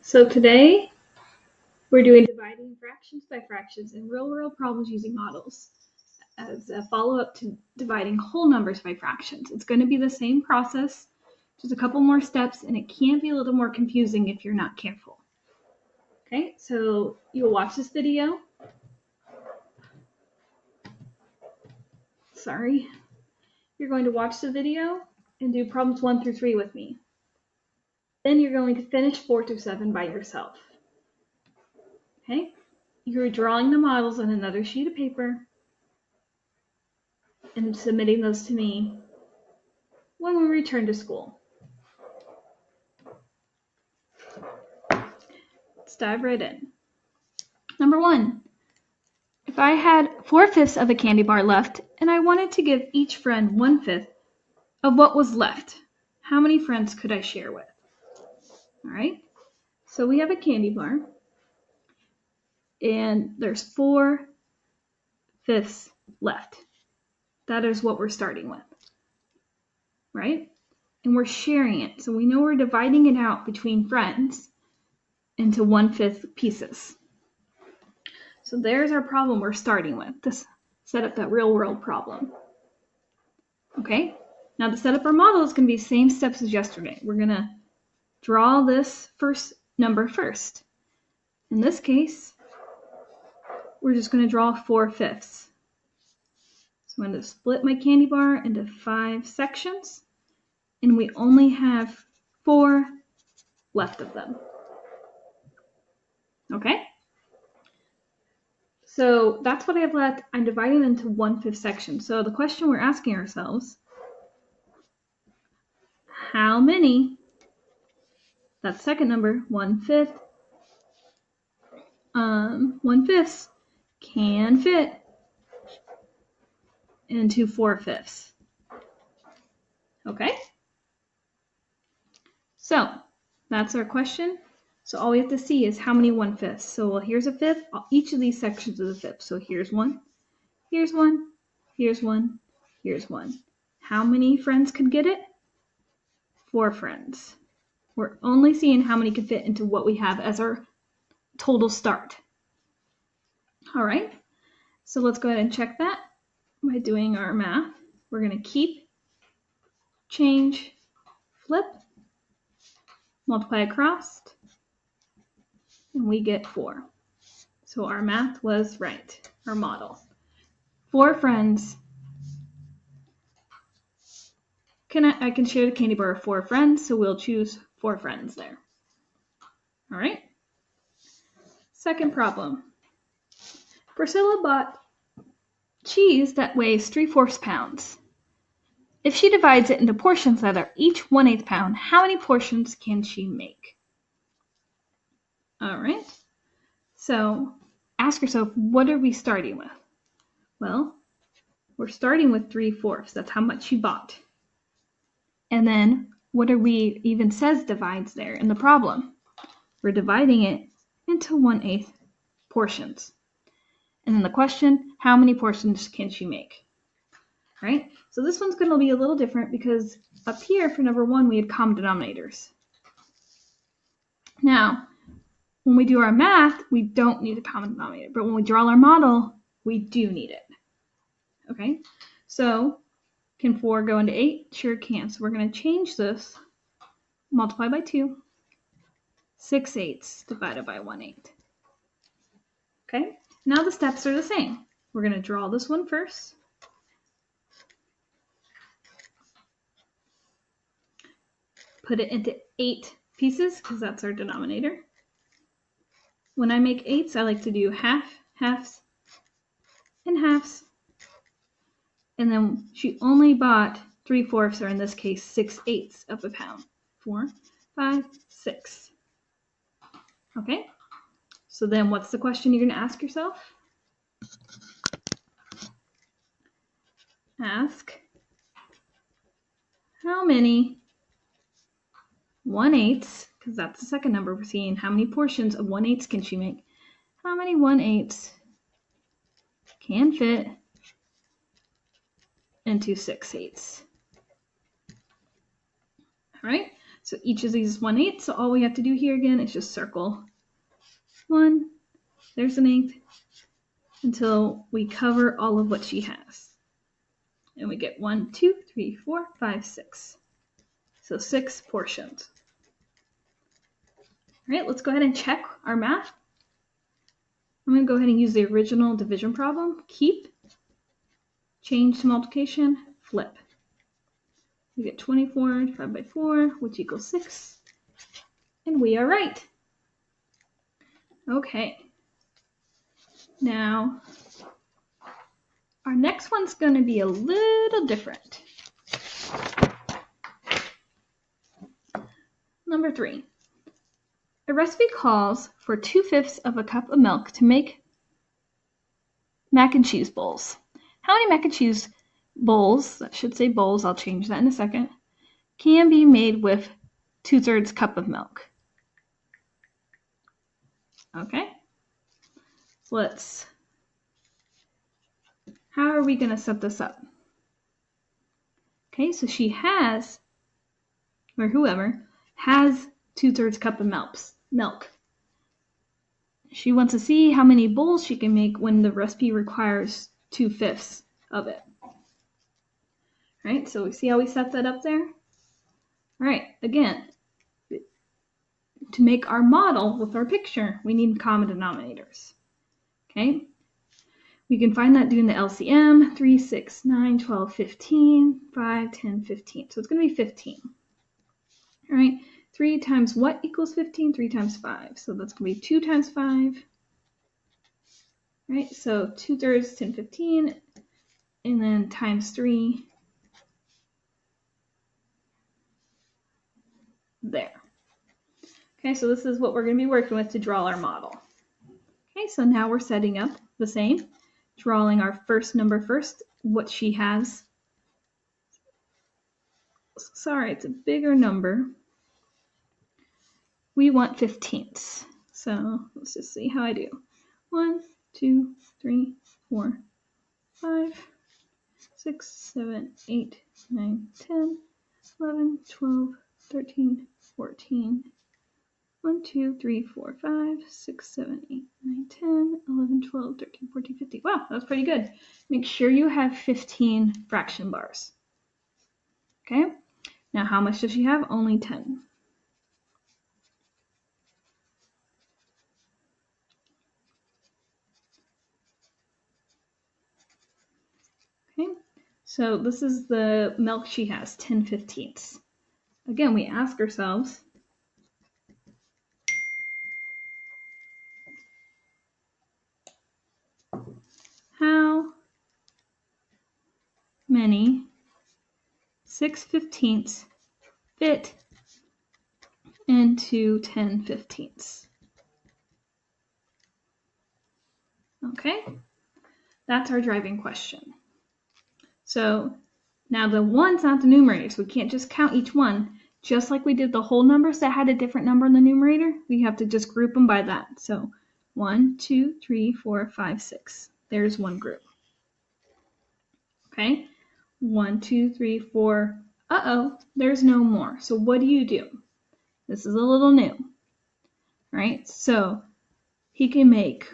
So today we're doing dividing fractions by fractions in real-world problems using models as a follow-up to dividing whole numbers by fractions. It's going to be the same process, just a couple more steps, and it can be a little more confusing if you're not careful. Okay, so you'll watch this video. Sorry. You're going to watch the video and do problems 1 through 3 with me. Then you're going to finish 4 through 7 by yourself. Okay? You're drawing the models on another sheet of paper and submitting those to me when we return to school. Let's dive right in. Number 1, if I had 4/5 of a candy bar left and I wanted to give each friend 1/5 of what was left, how many friends could I share with? All right, so we have a candy bar and there's 4/5 left. That is what we're starting with, right? And we're sharing it. So we know we're dividing it out between friends into 1/5 pieces. So there's our problem we're starting with to set up that real world problem. Okay, now to set up our model is going to be the same steps as yesterday. We're going to draw this first number first. In this case, we're just going to draw 4/5. So I'm going to split my candy bar into 5 sections, and we only have 4 left of them. Okay? So that's what I have left. I'm dividing it into 1/5 sections. So the question we're asking ourselves, how many, that second number, 1/5, 1/5 can fit into 4/5. Okay? So that's our question. So all we have to see is how many 1/5. So well, here's a fifth. Each of these sections is a fifth. So here's one, here's one, here's one, here's one. How many friends could get it? 4 friends. We're only seeing how many could fit into what we have as our total start. All right, so let's go ahead and check that by doing our math. We're going to keep, change, flip, multiply across, and we get 4. So our math was right, our model. 4 friends. I can share the candy bar with 4 friends, so we'll choose 4 friends there. All right. Second problem. Priscilla bought cheese that weighs 3/4 pounds. If she divides it into portions that are each 1/8 pound, how many portions can she make? All right. So ask yourself, what are we starting with? Well, we're starting with 3/4. That's how much she bought. And then what are we even says divides there in the problem? We're dividing it into 1/8 portions. And then the question, how many portions can she make? Right? So this one's going to be a little different because up here for number 1, we had common denominators. Now, when we do our math, we don't need a common denominator, but when we draw our model, we do need it. Okay? So, can 4 go into 8? Sure can. So we're going to change this, multiply by 2, 6/8 divided by 1/8. Okay? Now the steps are the same. We're going to draw this one first. Put it into 8 pieces because that's our denominator. When I make 8s, I like to do half, halves, and halves. And then she only bought 3/4, or in this case, 6/8 of a pound. 4, 5, 6. Okay? So then what's the question you're going to ask yourself? Ask, how many 1/8, because that's the second number we're seeing, how many portions of 1/8 can she make? How many 1/8 can fit into 6/8? All right, So each of these is 1/8. So all we have to do here again is just circle 1. There's an 1/8 until we cover all of what she has. And we get 1, 2, 3, 4, 5, 6. So 6 portions. All right, let's go ahead and check our math. I'm going to go ahead and use the original division problem. Keep, change to multiplication, flip. We get 24 divided by 4, which equals 6. And we are right. Okay. Now, our next one's going to be a little different. Number 3. A recipe calls for 2/5 of a cup of milk to make mac and cheese bowls. How many mac and cheese bowls, that should say bowls, I'll change that in a second, can be made with 2/3 cup of milk? Okay. So how are we going to set this up? Okay, so she has, or whoever, has 2/3 cup of milk. She wants to see how many bowls she can make when the recipe requires 2/5 of it. All right, so we see how we set that up there? All right, again, to make our model with our picture, we need common denominators. Okay, we can find that doing the LCM, 3, 6, 9, 12, 15, 5, 10, 15. So it's going to be 15. All right, 3 times what equals 15? 3 times 5. So that's going to be 2 times 5. All right, so 2/3, 10, 15, and then times 3. There. Okay, so this is what we're going to be working with to draw our model. Okay, so now we're setting up the same, drawing our first number first, what she has. Sorry, it's a bigger number. We want 15ths. So let's just see how I do. 1, 2, 3, 4, 5, 6, 7, 8, 9, 10, 11, 12, 13, 14. 1, 2, 3, 4, 5, 6, 7, 8, 9, 10, 11, 12, 13, 14, 15. Wow, that's pretty good. Make sure you have 15 fraction bars. Okay, now how much does she have? Only 10. Okay, so this is the milk she has, 10/15. Again, we ask ourselves, how many 6/15 fit into 10/15? Okay, that's our driving question. So now the 1's not the numerator, so we can't just count each one. Just like we did the whole numbers that had a different number in the numerator, we have to just group them by that. So 1, 2, 3, 4, 5, 6. There's one group. Okay, 1, 2, 3, 4. Uh-oh, there's no more. So what do? This is a little new, right? So he can make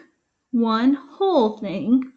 one whole thing